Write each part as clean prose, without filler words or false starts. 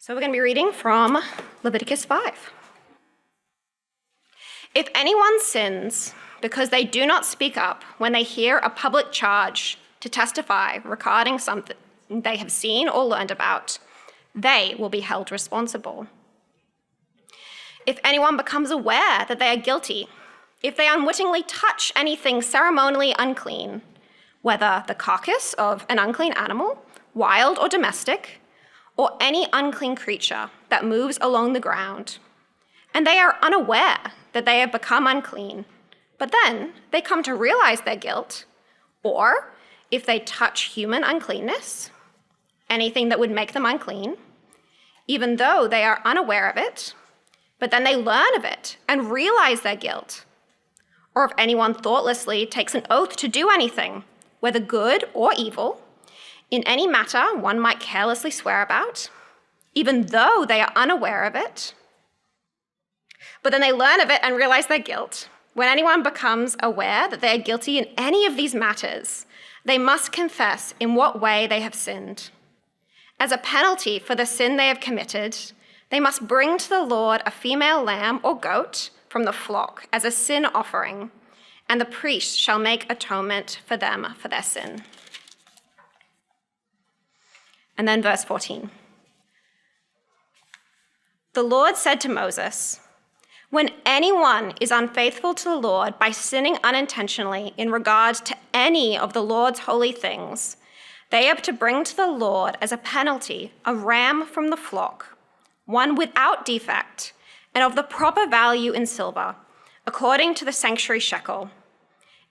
So we're going to be reading from Leviticus 5. If anyone sins because they do not speak up when they hear a public charge to testify regarding something they have seen or learned about, they will be held responsible. If anyone becomes aware that they are guilty, if they unwittingly touch anything ceremonially unclean, whether the carcass of an unclean animal, wild or domestic, or any unclean creature that moves along the ground, and they are unaware that they have become unclean, but then they come to realize their guilt, or if they touch human uncleanness, anything that would make them unclean, even though they are unaware of it, but then they learn of it and realize their guilt, or if anyone thoughtlessly takes an oath to do anything, whether good or evil, in any matter one might carelessly swear about, even though they are unaware of it, but then they learn of it and realize their guilt. When anyone becomes aware that they are guilty in any of these matters, they must confess in what way they have sinned. As a penalty for the sin they have committed, they must bring to the Lord a female lamb or goat from the flock as a sin offering, and the priest shall make atonement for them for their sin. And then verse 14. The Lord said to Moses, "When anyone is unfaithful to the Lord by sinning unintentionally in regard to any of the Lord's holy things, they are to bring to the Lord as a penalty a ram from the flock, one without defect and of the proper value in silver, according to the sanctuary shekel.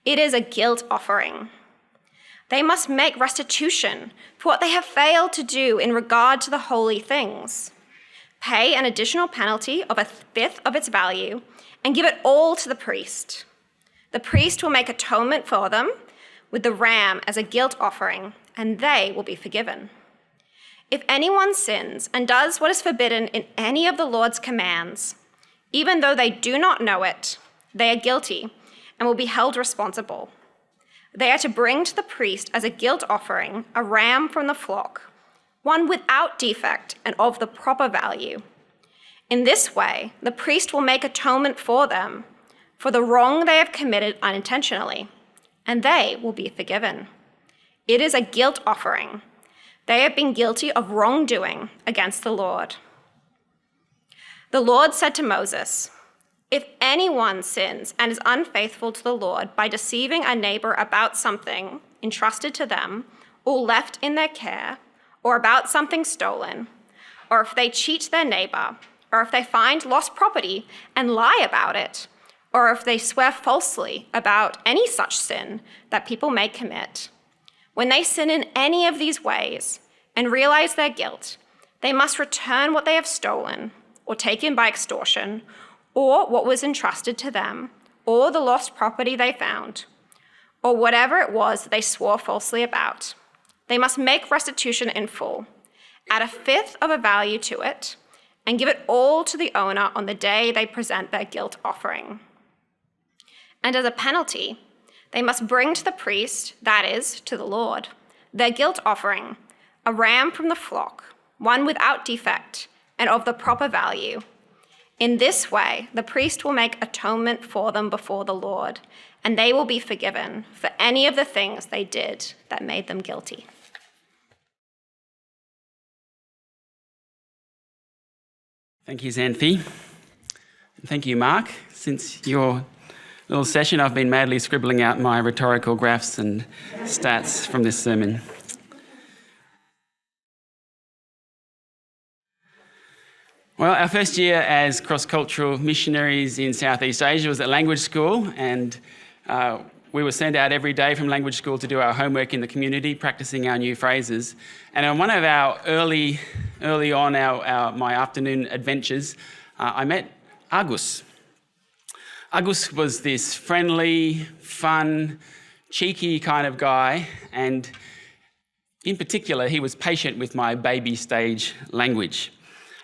It is a guilt offering. They must make restitution for what they have failed to do in regard to the holy things. Pay an additional penalty of 1/5 of its value and give it all to the priest. The priest will make atonement for them with the ram as a guilt offering, and they will be forgiven. If anyone sins and does what is forbidden in any of the Lord's commands, even though they do not know it, they are guilty and will be held responsible. They are to bring to the priest as a guilt offering a ram from the flock, one without defect and of the proper value. In this way, the priest will make atonement for them for the wrong they have committed unintentionally, and they will be forgiven. It is a guilt offering. They have been guilty of wrongdoing against the Lord." The Lord said to Moses, "If anyone sins and is unfaithful to the Lord by deceiving a neighbor about something entrusted to them or left in their care, or about something stolen, or if they cheat their neighbor, or if they find lost property and lie about it, or if they swear falsely about any such sin that people may commit, when they sin in any of these ways and realize their guilt, they must return what they have stolen or taken by extortion, or what was entrusted to them, or the lost property they found, or whatever it was that they swore falsely about. They must make restitution in full, add 1/5 of a value to it, and give it all to the owner on the day they present their guilt offering. And as a penalty, they must bring to the priest, that is, to the Lord, their guilt offering, a ram from the flock, one without defect and of the proper value. In this way, the priest will make atonement for them before the Lord, and they will be forgiven for any of the things they did that made them guilty." Thank you, Xanthi. Thank you, Mark. Since your little session, I've been madly scribbling out my rhetorical graphs and stats from this sermon. Well, our first year as cross-cultural missionaries in Southeast Asia was at language school, and we were sent out every day from language school to do our homework in the community, practicing our new phrases. And on one of our my afternoon adventures, I met Agus. Agus was this friendly, fun, cheeky kind of guy, and in particular, he was patient with my baby stage language.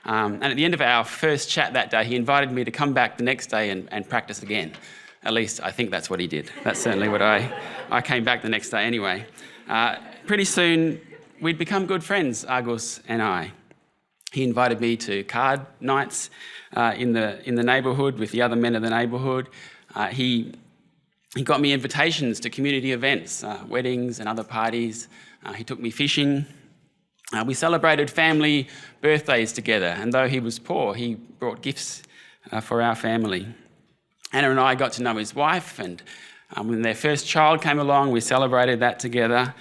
And at the end of our first chat that day, he invited me to come back the next day and practice again. At least I think that's what he did. That's certainly what I came back the next day anyway. Pretty soon, we'd become good friends, Agus and I. He invited me to card nights in the neighbourhood with the other men of the neighbourhood. He got me invitations to community events, weddings and other parties. He took me fishing. We celebrated family birthdays together, and though he was poor, he brought gifts for our family. Anna and I got to know his wife, and when their first child came along, we celebrated that together.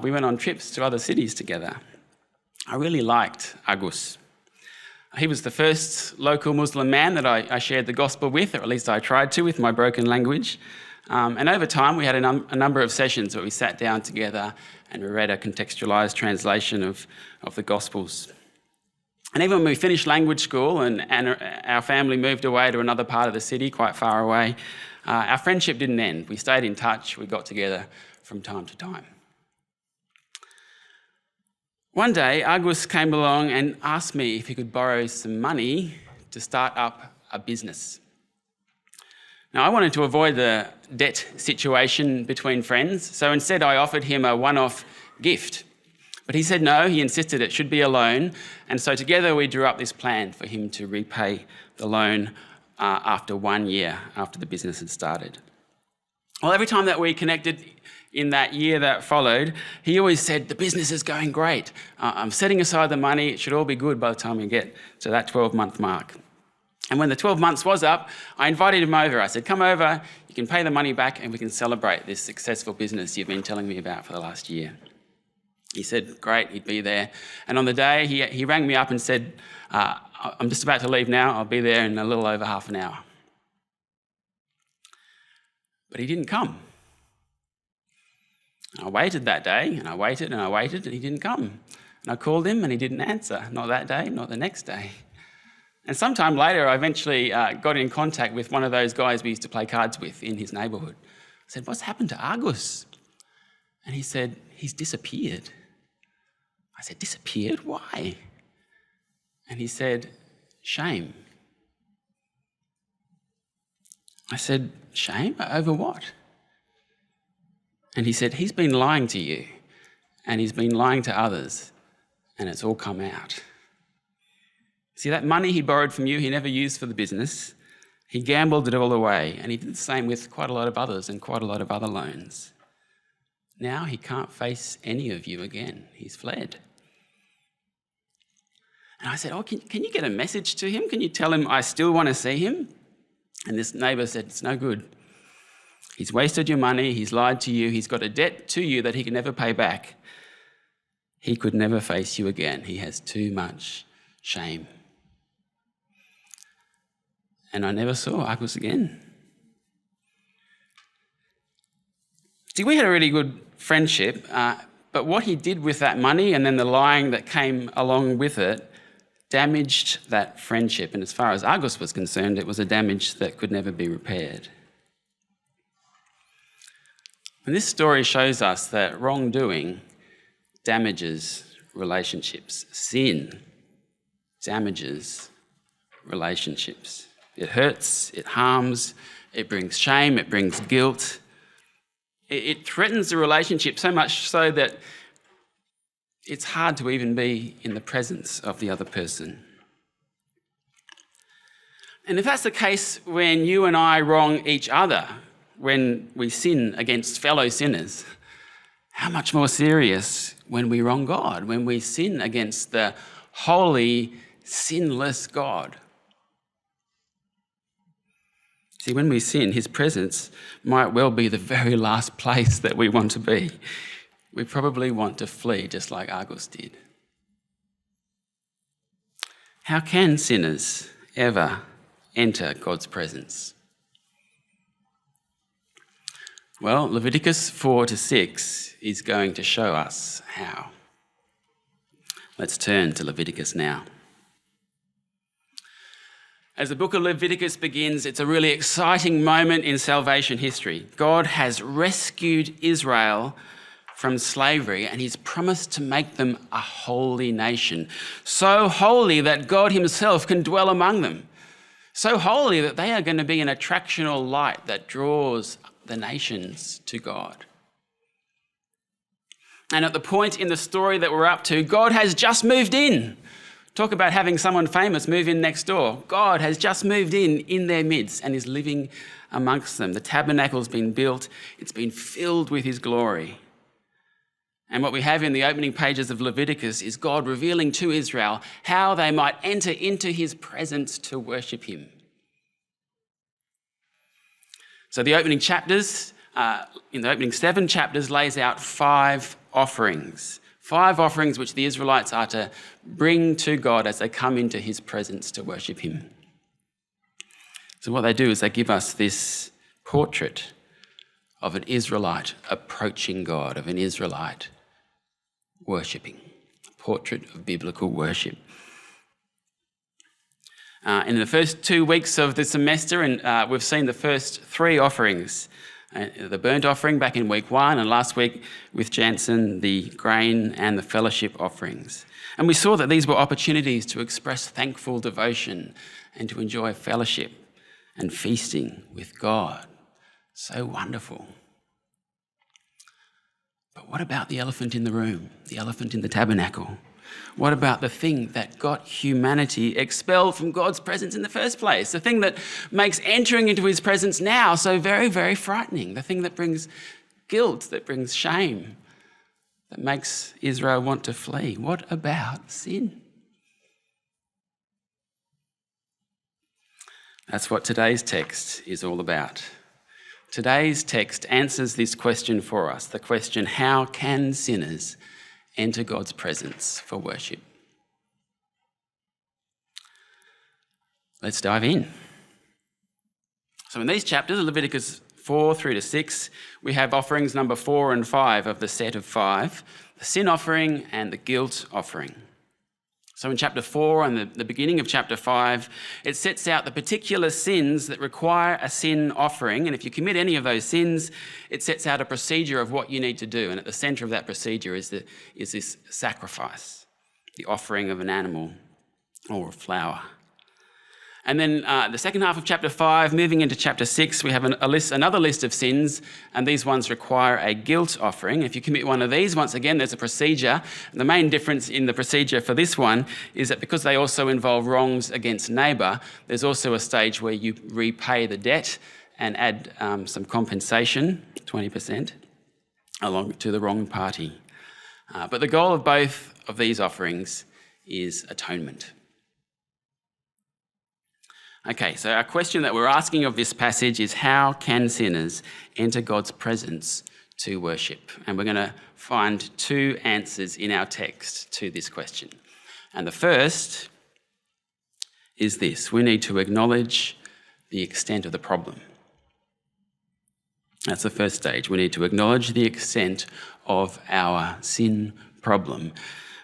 We went on trips to other cities together. I really liked Agus. He was the first local Muslim man that I shared the gospel with, or at least I tried to with my broken language. And over time, we had a number of sessions where we sat down together and we read a contextualised translation of the Gospels. And even when we finished language school and our family moved away to another part of the city, quite far away, our friendship didn't end. We stayed in touch. We got together from time to time. One day, Agus came along and asked me if he could borrow some money to start up a business. Now, I wanted to avoid the debt situation between friends, so instead I offered him a one-off gift. But he said no, he insisted it should be a loan, and so together we drew up this plan for him to repay the loan after 1 year after the business had started. Well, every time that we connected in that year that followed, he always said, the business is going great. I'm setting aside the money. It should all be good by the time we get to that 12-month mark. And when the 12 months was up, I invited him over. I said, come over, you can pay the money back and we can celebrate this successful business you've been telling me about for the last year. He said, great, he'd be there. And on the day, he rang me up and said, I'm just about to leave now. I'll be there in a little over half an hour. But he didn't come. I waited that day, and I waited, and I waited, and he didn't come. And I called him, and he didn't answer. Not that day, not the next day. And sometime later, I eventually got in contact with one of those guys we used to play cards with in his neighbourhood. I said, what's happened to Agus? And he said, he's disappeared. I said, disappeared? Why? And he said, shame. I said, shame? Over what? And he said, he's been lying to you, and he's been lying to others, and it's all come out. See, that money he borrowed from you, he never used for the business. He gambled it all away, and he did the same with quite a lot of others and quite a lot of other loans. Now he can't face any of you again. He's fled. And I said, can you get a message to him? Can you tell him I still want to see him? And this neighbour said, it's no good. He's wasted your money, he's lied to you, he's got a debt to you that he can never pay back. He could never face you again. He has too much shame. And I never saw Agus again. See, we had a really good friendship, but what he did with that money and then the lying that came along with it damaged that friendship. And as far as Agus was concerned, it was a damage that could never be repaired. And this story shows us that wrongdoing damages relationships. Sin damages relationships. It hurts, it harms, it brings shame, it brings guilt. It threatens the relationship so much so that it's hard to even be in the presence of the other person. And if that's the case when you and I wrong each other, when we sin against fellow sinners, how much more serious when we wrong God, when we sin against the holy, sinless God. See, when we sin, his presence might well be the very last place that we want to be. We probably want to flee just like Agus did. How can sinners ever enter God's presence? Well, Leviticus 4-6 is going to show us how. Let's turn to Leviticus now. As the book of Leviticus begins, it's a really exciting moment in salvation history. God has rescued Israel from slavery and he's promised to make them a holy nation. So holy that God himself can dwell among them. So holy that they are going to be an attractional light that draws the nations to God. And at the point in the story that we're up to, God has just moved in Talk about having someone famous move in next door. God has just moved in their midst and is living amongst them. The tabernacle's been built. It's been filled with his glory. And what we have in the opening pages of Leviticus is God revealing to Israel how they might enter into his presence to worship him. So the opening chapters, in the opening 7 chapters, lays out 5 offerings. 5 offerings which the Israelites are to bring to God as they come into his presence to worship him. So what they do is they give us this portrait of an Israelite approaching God, of an Israelite worshipping, a portrait of biblical worship. In the first 2 weeks of the semester, and we've seen the first 3 offerings. The burnt offering back in week 1, and last week with Jansen, the grain and the fellowship offerings. And we saw that these were opportunities to express thankful devotion and to enjoy fellowship and feasting with God. So wonderful. But what about the elephant in the room, the elephant in the tabernacle? What about the thing that got humanity expelled from God's presence in the first place? The thing that makes entering into his presence now so very, very frightening. The thing that brings guilt, that brings shame, that makes Israel want to flee. What about sin? That's what today's text is all about. Today's text answers this question for us, the question, how can sinners enter God's presence for worship? Let's dive in. So in these chapters, Leviticus 4 through to 6, we have offerings number 4 and 5 of the set of 5, the sin offering and the guilt offering. So in chapter 4 and the beginning of chapter 5, it sets out the particular sins that require a sin offering. And if you commit any of those sins, it sets out a procedure of what you need to do. And at the centre of that procedure is this sacrifice, the offering of an animal or a flower. And then the second half of chapter 5, moving into chapter 6, we have another list of sins, and these ones require a guilt offering. If you commit one of these, once again, there's a procedure. The main difference in the procedure for this one is that because they also involve wrongs against neighbour, there's also a stage where you repay the debt and add some compensation, 20%, along to the wrong party. But the goal of both of these offerings is atonement. Okay, so our question that we're asking of this passage is, how can sinners enter God's presence to worship? And we're going to find 2 answers in our text to this question. And the first is this: we need to acknowledge the extent of the problem. That's the first stage. We need to acknowledge the extent of our sin problem,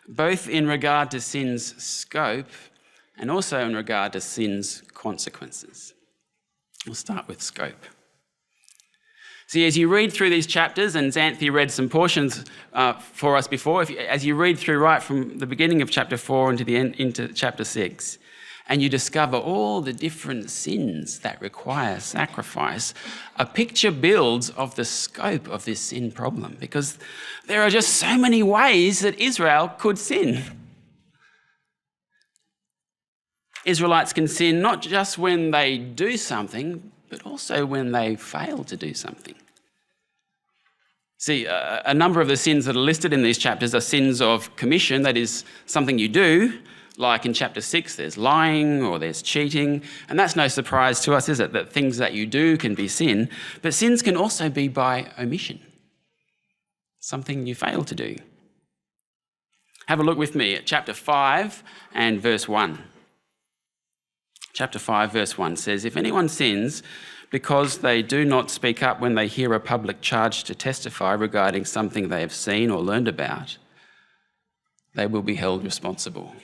both in regard to sin's scope and also in regard to sin's consequences. We'll start with scope. See, as you read through these chapters, and Xanthi read some portions for us before, as you read through right from the beginning of chapter 4 into chapter 6, and you discover all the different sins that require sacrifice, a picture builds of the scope of this sin problem, because there are just so many ways that Israel could sin. Israelites can sin not just when they do something, but also when they fail to do something. See, a number of the sins that are listed in these chapters are sins of commission, that is, something you do, like in chapter 6, there's lying or there's cheating, and that's no surprise to us, is it, that things that you do can be sin, but sins can also be by omission, something you fail to do. Have a look with me at chapter 5 and verse 1. Chapter 5, verse 1 says, "If anyone sins because they do not speak up when they hear a public charge to testify regarding something they have seen or learned about, they will be held responsible."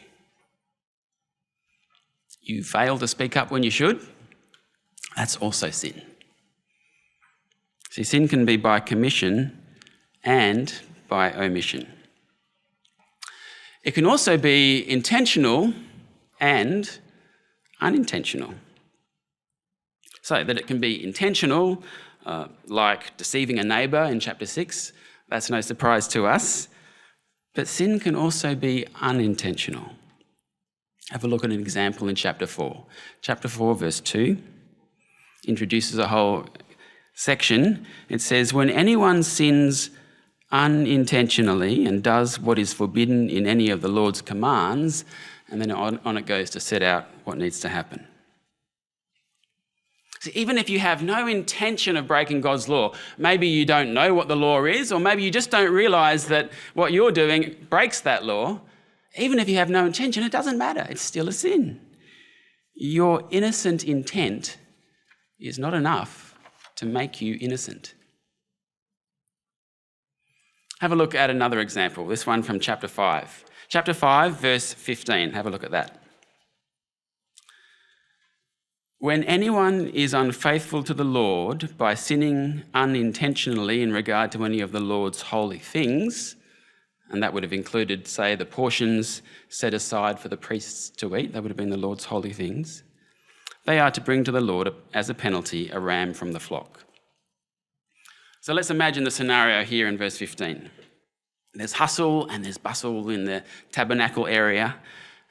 You fail to speak up when you should, that's also sin. See, sin can be by commission and by omission. It can also be intentional and unintentional. So that it can be intentional, like deceiving a neighbour in chapter 6, that's no surprise to us, but sin can also be unintentional. Have a look at an example in chapter 4. Chapter 4, verse 2 introduces a whole section. It says, when anyone sins unintentionally and does what is forbidden in any of the Lord's commands, and then on it goes to set out what needs to happen. So even if you have no intention of breaking God's law, maybe you don't know what the law is, or maybe you just don't realise that what you're doing breaks that law, even if you have no intention, it doesn't matter. It's still a sin. Your innocent intent is not enough to make you innocent. Have a look at another example, this one from chapter 5. Chapter 5, verse 15. Have a look at that. When anyone is unfaithful to the Lord by sinning unintentionally in regard to any of the Lord's holy things, and that would have included, say, the portions set aside for the priests to eat, that would have been the Lord's holy things, they are to bring to the Lord as a penalty a ram from the flock. So let's imagine the scenario here in verse 15. There's hustle and there's bustle in the tabernacle area,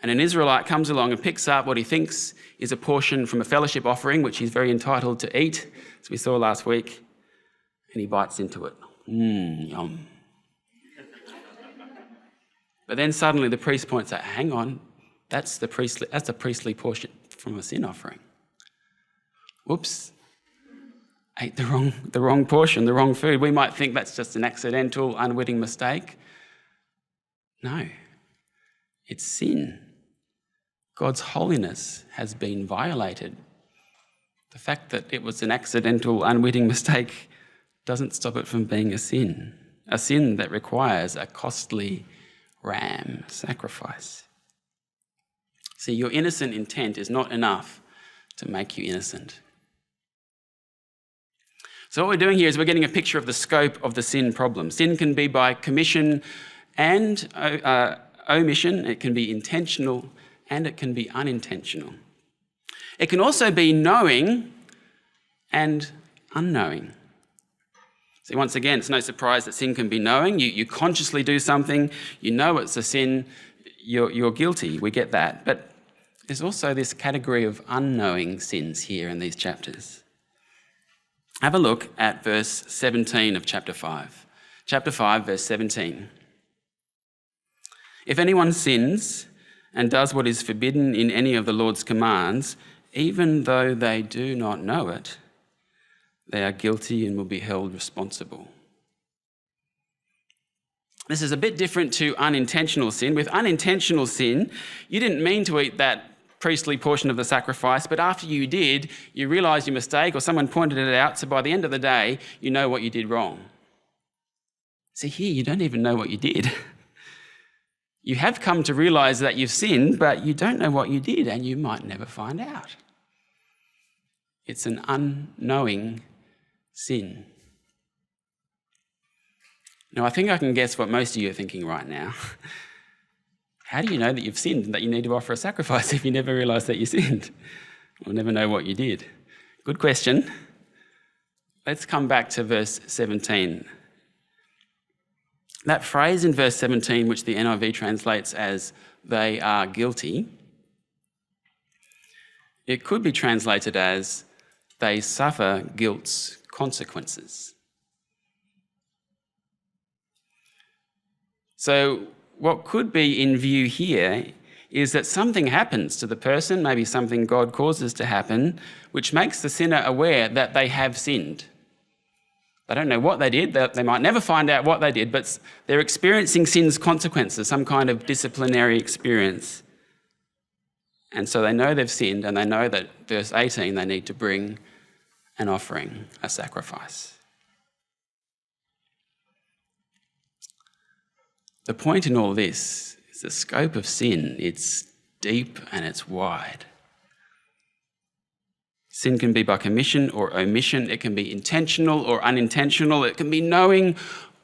and an Israelite comes along and picks up what he thinks is a portion from a fellowship offering, which he's very entitled to eat, as we saw last week, and he bites into it. Yum. But then suddenly the priest points out, hang on, that's a priestly portion from a sin offering. Whoops, ate the wrong portion, the wrong food. We might think that's just an accidental, unwitting mistake. No, it's sin. God's holiness has been violated. The fact that it was an accidental, unwitting mistake doesn't stop it from being a sin that requires a costly ram sacrifice. See, your innocent intent is not enough to make you innocent. So what we're doing here is we're getting a picture of the scope of the sin problem. Sin can be by commission and omission. It can be intentional and it can be unintentional. It can also be knowing and unknowing. See, once again, it's no surprise that sin can be knowing. You consciously do something, you know it's a sin, you're guilty. We get that. But there's also this category of unknowing sins here in these chapters. Have a look at verse 17 of chapter 5. Chapter 5, verse 17. If anyone sins and does what is forbidden in any of the Lord's commands, even though they do not know it, they are guilty and will be held responsible. This is a bit different to unintentional sin. With unintentional sin, you didn't mean to eat that priestly portion of the sacrifice, but after you did, you realised your mistake or someone pointed it out, so by the end of the day, you know what you did wrong. See, here you don't even know what you did. You have come to realise that you've sinned, but you don't know what you did, and you might never find out. It's an unknowing sin. Now, I think I can guess what most of you are thinking right now. How do you know that you've sinned and that you need to offer a sacrifice if you never realise that you sinned? Or never know what you did? Good question. Let's come back to verse 17. That phrase in verse 17, which the NIV translates as they are guilty, it could be translated as they suffer guilt's consequences. So what could be in view here is that something happens to the person, maybe something God causes to happen, which makes the sinner aware that they have sinned. They don't know what they did, they might never find out what they did, but they're experiencing sin's consequences, some kind of disciplinary experience. And so they know they've sinned, and they know that, verse 18, they need to bring an offering, a sacrifice. The point in all this is the scope of sin. It's deep and it's wide. Sin can be by commission or omission. It can be intentional or unintentional. It can be knowing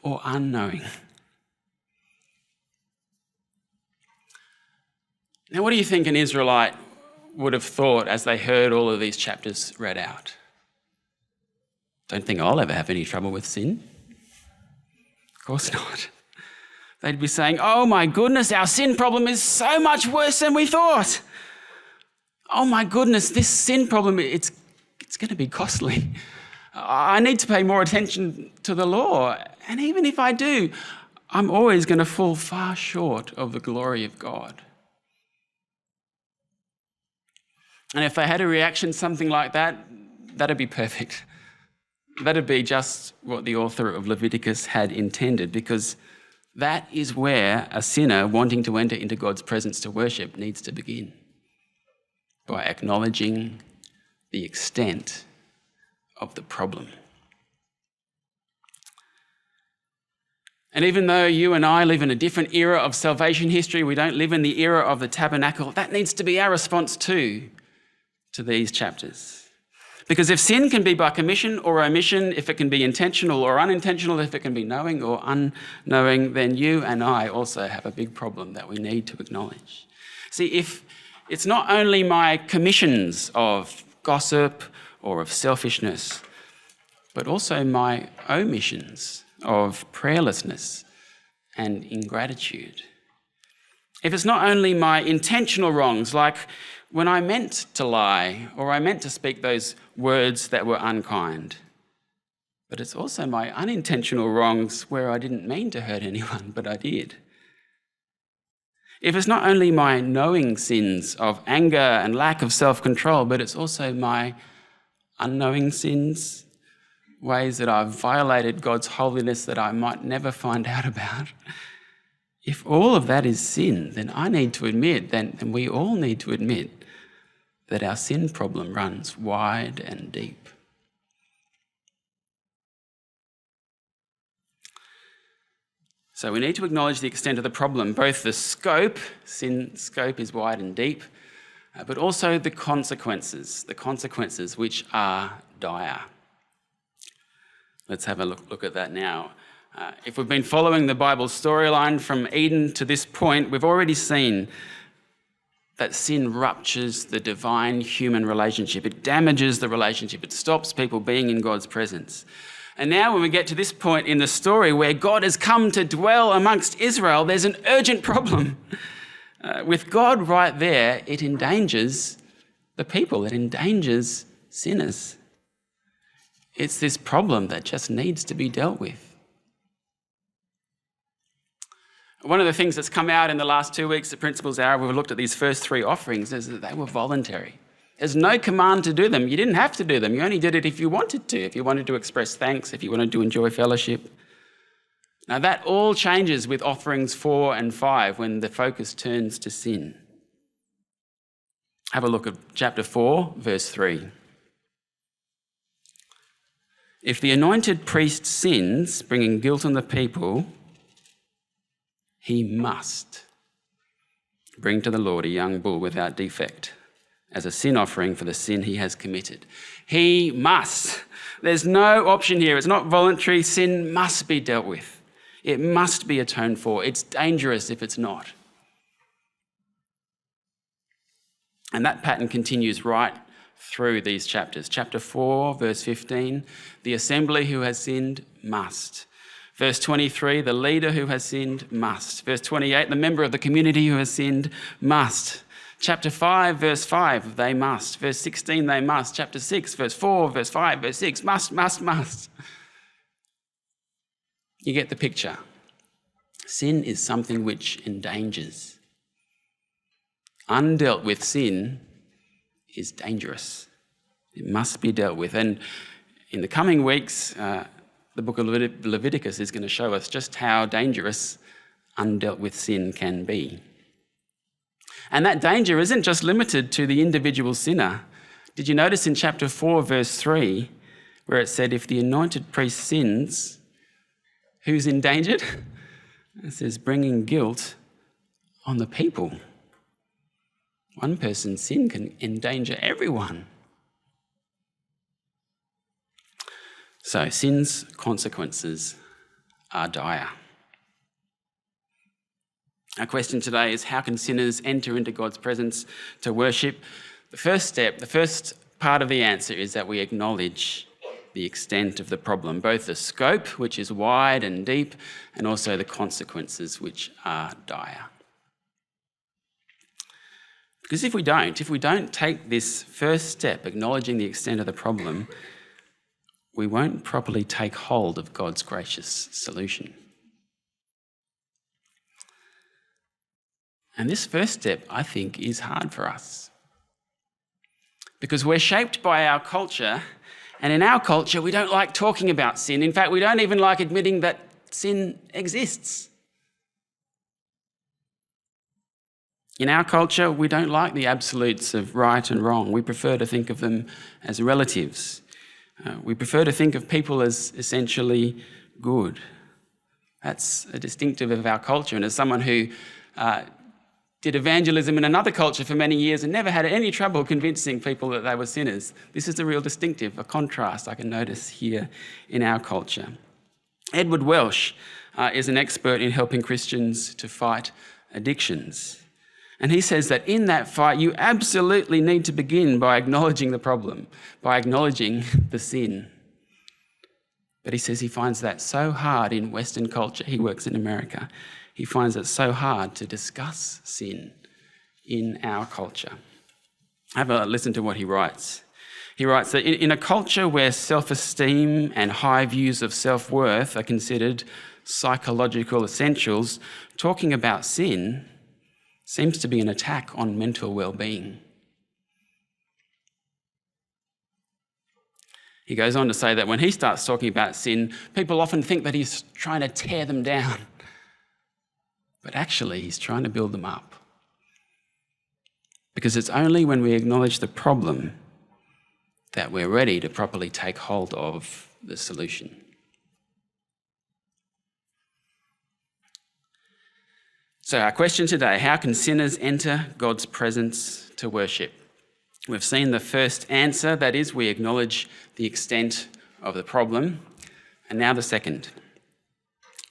or unknowing. Now, what do you think an Israelite would have thought as they heard all of these chapters read out? Don't think I'll ever have any trouble with sin. Of course not. They'd be saying, oh my goodness, our sin problem is so much worse than we thought. Oh my goodness, this sin problem, it's going to be costly. I need to pay more attention to the law. And even if I do, I'm always going to fall far short of the glory of God. And if they had a reaction something like that, that'd be perfect. That'd be just what the author of Leviticus had intended, because that is where a sinner wanting to enter into God's presence to worship needs to begin, by acknowledging the extent of the problem. And even though you and I live in a different era of salvation history, we don't live in the era of the tabernacle, that needs to be our response too to these chapters. Because if sin can be by commission or omission, if it can be intentional or unintentional, if it can be knowing or unknowing, then you and I also have a big problem that we need to acknowledge. See, if it's not only my commissions of gossip or of selfishness, but also my omissions of prayerlessness and ingratitude. If it's not only my intentional wrongs, like when I meant to lie or I meant to speak those words that were unkind, but it's also my unintentional wrongs where I didn't mean to hurt anyone, but I did. If it's not only my knowing sins of anger and lack of self-control, but it's also my unknowing sins, ways that I've violated God's holiness that I might never find out about. If all of that is sin, then I need to admit, and we all need to admit, that our sin problem runs wide and deep. So we need to acknowledge the extent of the problem, both the scope, sin scope is wide and deep, but also the consequences which are dire. Let's have a look at that now. If we've been following the Bible storyline from Eden to this point, we've already seen that sin ruptures the divine-human relationship. It damages the relationship. It stops people being in God's presence. And now when we get to this point in the story where God has come to dwell amongst Israel, there's an urgent problem. With God right there, it endangers the people. It endangers sinners. It's this problem that just needs to be dealt with. One of the things that's come out in the last 2 weeks at Principles Hour, we've looked at these first 3 offerings, is that they were voluntary. There's no command to do them. You didn't have to do them. You only did it if you wanted to, if you wanted to express thanks, if you wanted to enjoy fellowship. Now that all changes with offerings 4 and 5 when the focus turns to sin. Have a look at chapter 4, verse 3. If the anointed priest sins, bringing guilt on the people, he must bring to the Lord a young bull without defect as a sin offering for the sin he has committed. He must. There's no option here. It's not voluntary. Sin must be dealt with. It must be atoned for. It's dangerous if it's not. And that pattern continues right through these chapters. Chapter 4, verse 15, the assembly who has sinned must. Verse 23, the leader who has sinned must. Verse 28, the member of the community who has sinned must. Chapter 5, verse 5, they must. Verse 16, they must. Chapter 6, verse 4, verse 5, verse 6, must. You get the picture. Sin is something which endangers. Undealt with sin is dangerous. It must be dealt with. And in the coming weeks, the book of Leviticus is going to show us just how dangerous undealt with sin can be. And that danger isn't just limited to the individual sinner. Did you notice in chapter 4, verse 3, where it said, if the anointed priest sins, who's endangered? It says, bringing guilt on the people. One person's sin can endanger everyone. So sin's consequences are dire. Our question today is, how can sinners enter into God's presence to worship? The first step, the first part of the answer is that we acknowledge the extent of the problem, both the scope, which is wide and deep, and also the consequences, which are dire. Because if we don't take this first step, acknowledging the extent of the problem, we won't properly take hold of God's gracious solution. And this first step, I think, is hard for us. Because we're shaped by our culture, and in our culture, we don't like talking about sin. In fact, we don't even like admitting that sin exists. In our culture, we don't like the absolutes of right and wrong. We prefer to think of them as relatives. We prefer to think of people as essentially good. That's a distinctive of our culture. And as someone who did evangelism in another culture for many years and never had any trouble convincing people that they were sinners, this is a real distinctive, a contrast I can notice here in our culture. Edward Welsh is an expert in helping Christians to fight addictions. And he says that in that fight, you absolutely need to begin by acknowledging the problem, by acknowledging the sin. But he says he finds that so hard in Western culture. He works in America. He finds it so hard to discuss sin in our culture. Have a listen to what he writes. He writes that in a culture where self-esteem and high views of self-worth are considered psychological essentials, talking about sin seems to be an attack on mental well-being. He goes on to say that when he starts talking about sin, people often think that he's trying to tear them down. But actually, he's trying to build them up. Because it's only when we acknowledge the problem that we're ready to properly take hold of the solution. So our question today, how can sinners enter God's presence to worship? We've seen the first answer, that is, we acknowledge the extent of the problem. And now the second,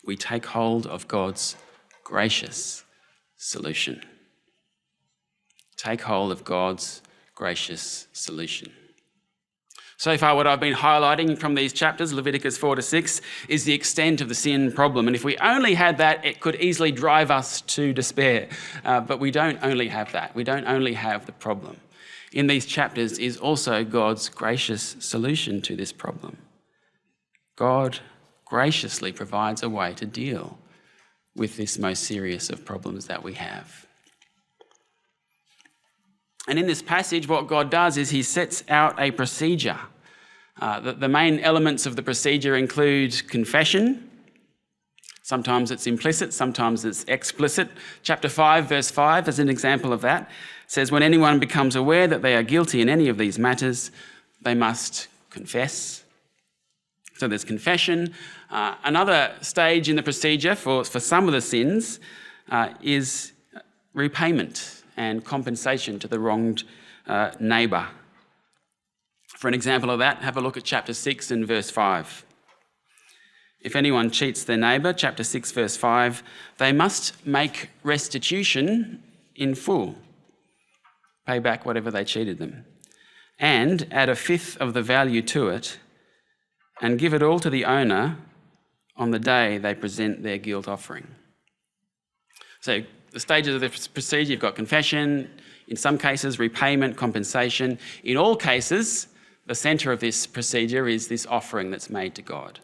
we take hold of God's gracious solution. Take hold of God's gracious solution. So far, what I've been highlighting from these chapters, Leviticus 4 to 6, is the extent of the sin problem. And if we only had that, it could easily drive us to despair. But we don't only have that. We don't only have the problem. In these chapters is also God's gracious solution to this problem. God graciously provides a way to deal with this most serious of problems that we have. And in this passage, what God does is he sets out a procedure. The main elements of the procedure include confession. Sometimes it's implicit, sometimes it's explicit. Chapter 5, verse 5, as an example of that, says, when anyone becomes aware that they are guilty in any of these matters, they must confess. So there's confession. Another stage in the procedure for some of the sins is repayment and compensation to the wronged neighbour. For an example of that, have a look at chapter 6 and verse 5. If anyone cheats their neighbour, chapter 6, verse 5, they must make restitution in full, pay back whatever they cheated them, and add a fifth of the value to it, and give it all to the owner on the day they present their guilt offering. So the stages of the procedure, you've got confession, in some cases repayment, compensation. In all cases, the centre of this procedure is this offering that's made to God.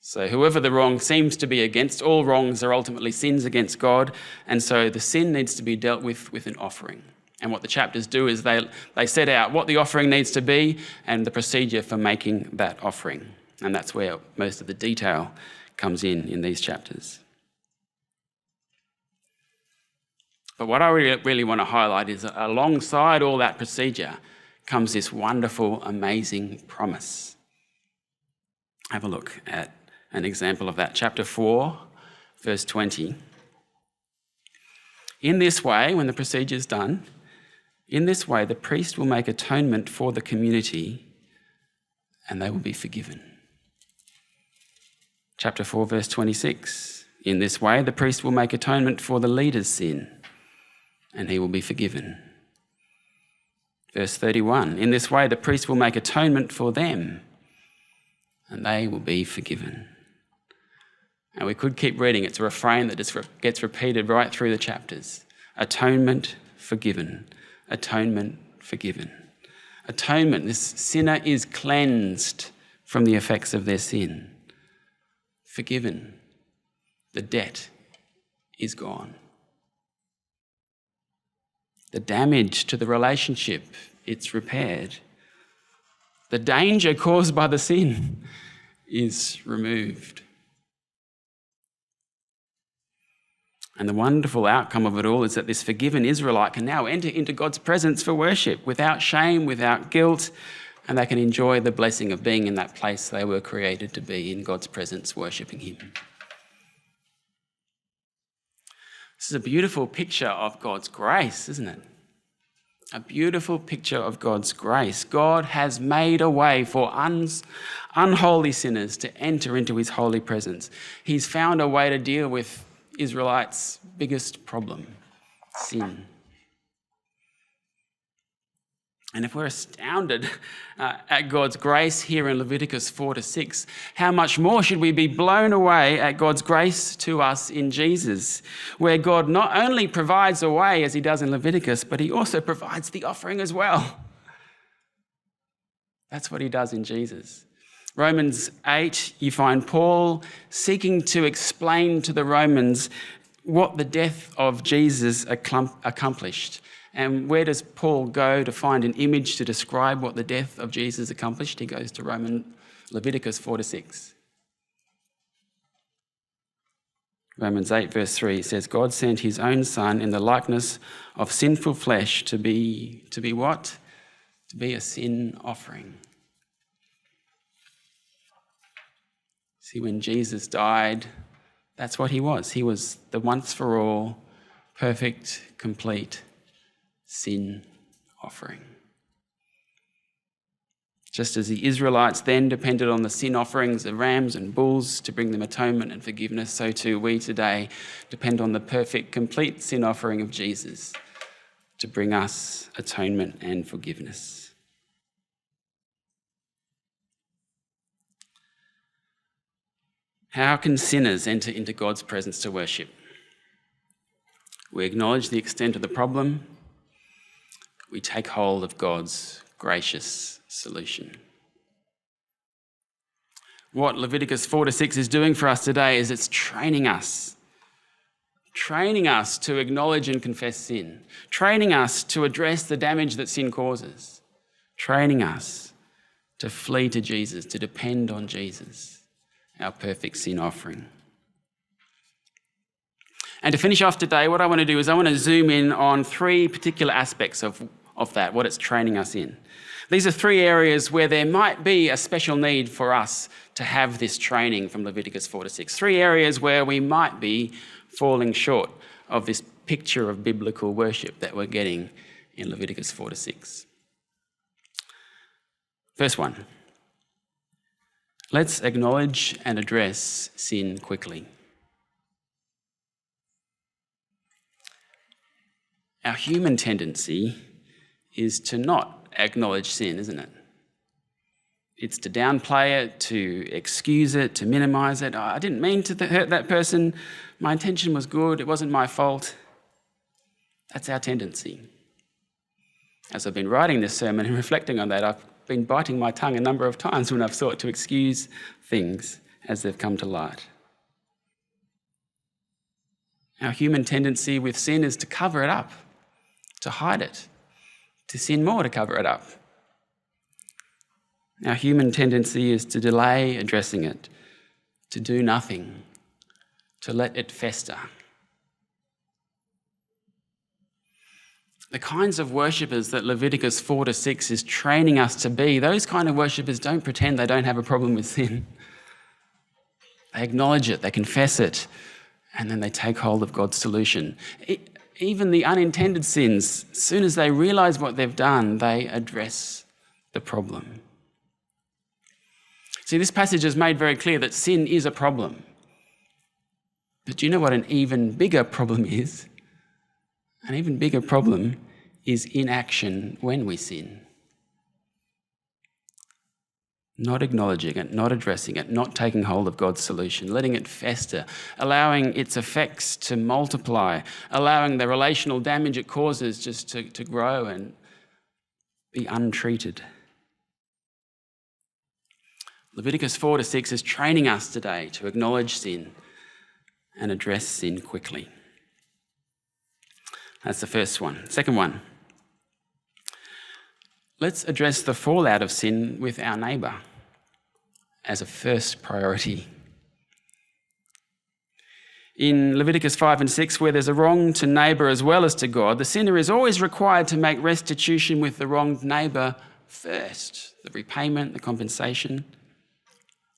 So whoever the wrong seems to be against, all wrongs are ultimately sins against God, and so the sin needs to be dealt with an offering. And what the chapters do is they set out what the offering needs to be and the procedure for making that offering. And that's where most of the detail comes in these chapters. But what I really want to highlight is that alongside all that procedure comes this wonderful, amazing promise. Have a look at an example of that. Chapter 4, verse 20. In this way, when the procedure is done, in this way the priest will make atonement for the community and they will be forgiven. Chapter 4, verse 26. In this way the priest will make atonement for the leader's sin and he will be forgiven. Verse 31. In this way the priest will make atonement for them and they will be forgiven. And we could keep reading. It's a refrain that just gets repeated right through the chapters. Atonement, forgiven. Atonement, forgiven. Atonement, this sinner is cleansed from the effects of their sin. Forgiven. The debt is gone. The damage to the relationship, it's repaired. The danger caused by the sin is removed. And the wonderful outcome of it all is that this forgiven Israelite can now enter into God's presence for worship without shame, without guilt, and they can enjoy the blessing of being in that place they were created to be, in God's presence, worshipping him. This is a beautiful picture of God's grace, isn't it? A beautiful picture of God's grace. God has made a way for unholy sinners to enter into his holy presence. He's found a way to deal with Israelites' biggest problem, sin. And if we're astounded at God's grace here in Leviticus 4-6, how much more should we be blown away at God's grace to us in Jesus, where God not only provides a way as he does in Leviticus, but he also provides the offering as well. That's what he does in Jesus. Romans 8, you find Paul seeking to explain to the Romans what the death of Jesus accomplished. And where does Paul go to find an image to describe what the death of Jesus accomplished? He goes to Leviticus 4-6. Romans 8 verse 3 says, God sent his own son in the likeness of sinful flesh to be what? To be a sin offering. See, when Jesus died, that's what he was. He was the once for all, perfect, complete sin offering. Just as the Israelites then depended on the sin offerings of rams and bulls to bring them atonement and forgiveness, so too we today depend on the perfect, complete sin offering of Jesus to bring us atonement and forgiveness. How can sinners enter into God's presence to worship? We acknowledge the extent of the problem. We take hold of God's gracious solution. What Leviticus 4-6 is doing for us today is it's training us to acknowledge and confess sin, training us to address the damage that sin causes, training us to flee to Jesus, to depend on Jesus, our perfect sin offering. And to finish off today, what I want to do is I want to zoom in on three particular aspects of that, what it's training us in. These are three areas where there might be a special need for us to have this training from Leviticus 4-6. Three areas where we might be falling short of this picture of biblical worship that we're getting in Leviticus 4-6. First one, let's acknowledge and address sin quickly. Our human tendency is to not acknowledge sin, isn't it? It's to downplay it, to excuse it, to minimize it. Oh, I didn't mean to hurt that person. My intention was good. It wasn't my fault. That's our tendency. As I've been writing this sermon and reflecting on that, I've been biting my tongue a number of times when I've sought to excuse things as they've come to light. Our human tendency with sin is to cover it up, to hide it, to sin more to cover it up. Our human tendency is to delay addressing it, to do nothing, to let it fester. The kinds of worshippers that Leviticus 4-6 is training us to be, those kind of worshippers don't pretend they don't have a problem with sin. They acknowledge it, they confess it, and then they take hold of God's solution. Even the unintended sins, as soon as they realise what they've done, they address the problem. See, this passage has made very clear that sin is a problem. But do you know what an even bigger problem is? An even bigger problem is inaction when we sin. not acknowledging it, not addressing it, not taking hold of God's solution, letting it fester, allowing its effects to multiply, allowing the relational damage it causes just to grow and be untreated. Leviticus 4-6 is training us today to acknowledge sin and address sin quickly. That's the first one. Second one, let's address the fallout of sin with our neighbour as a first priority. In Leviticus 5 and 6, where there's a wrong to neighbour as well as to God, the sinner is always required to make restitution with the wronged neighbour first. The repayment, the compensation.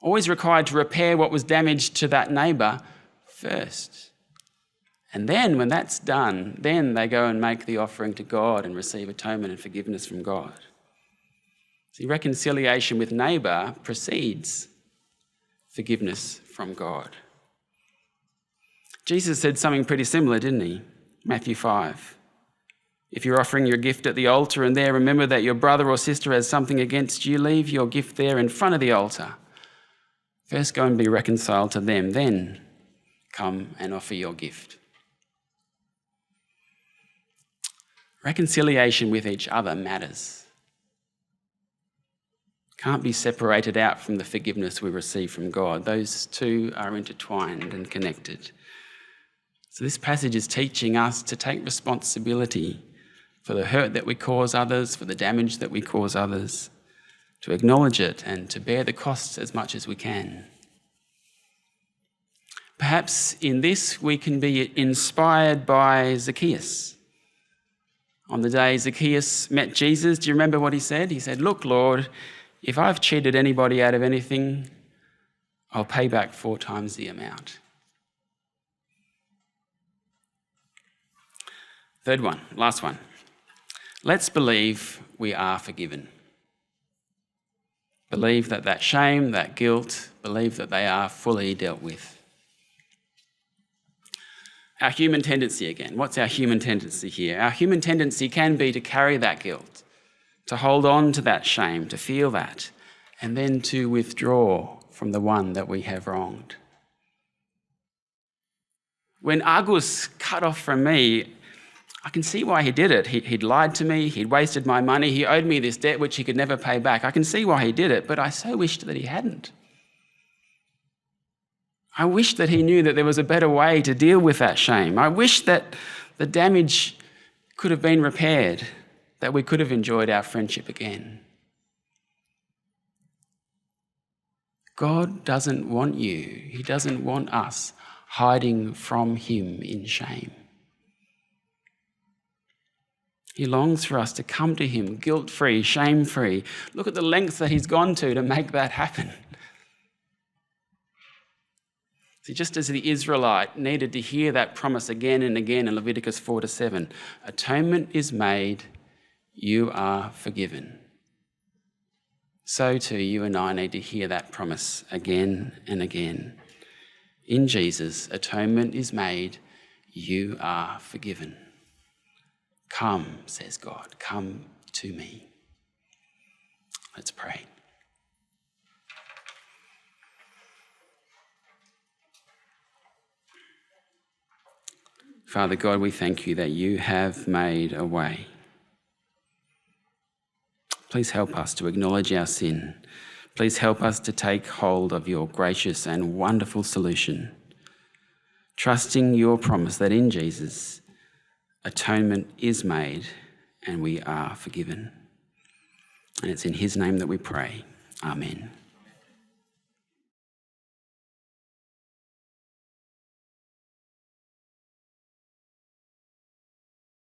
Always required to repair what was damaged to that neighbour first. And then when that's done, then they go and make the offering to God and receive atonement and forgiveness from God. See, reconciliation with neighbour precedes forgiveness from God. Jesus said something pretty similar, didn't he? Matthew 5. If you're offering your gift at the altar and there remember that your brother or sister has something against you, leave your gift there in front of the altar. First go and be reconciled to them, then come and offer your gift. Reconciliation with each other matters. Can't be separated out from the forgiveness we receive from God. Those two are intertwined and connected. So this passage is teaching us to take responsibility for the hurt that we cause others, for the damage that we cause others, to acknowledge it and to bear the costs as much as we can. Perhaps in this we can be inspired by Zacchaeus. On the day Zacchaeus met Jesus, do you remember what he said? He said, "Look, Lord, if I've cheated anybody out of anything, I'll pay back 4 times the amount." Third one, last one. Let's believe we are forgiven. Believe that shame, that guilt, believe that they are fully dealt with. Our human tendency again. What's our human tendency here? Our human tendency can be to carry that guilt, to hold on to that shame, to feel that, and then to withdraw from the one that we have wronged. When Agus cut off from me, I can see why he did it. He'd lied to me, he'd wasted my money, he owed me this debt which he could never pay back. I can see why he did it, but I so wished that he hadn't. I wish that he knew that there was a better way to deal with that shame. I wish that the damage could have been repaired, that we could have enjoyed our friendship again. God doesn't want you, he doesn't want us hiding from him in shame. He longs for us to come to him guilt-free, shame-free. Look at the lengths that he's gone to make that happen. See, just as the Israelite needed to hear that promise again and again in Leviticus 4-7, atonement is made, you are forgiven. So too, you and I need to hear that promise again and again. In Jesus, atonement is made, you are forgiven. Come, says God, come to me. Let's pray. Father God, we thank you that you have made a way. Please help us to acknowledge our sin. Please help us to take hold of your gracious and wonderful solution, trusting your promise that in Jesus, atonement is made and we are forgiven. And it's in his name that we pray. Amen.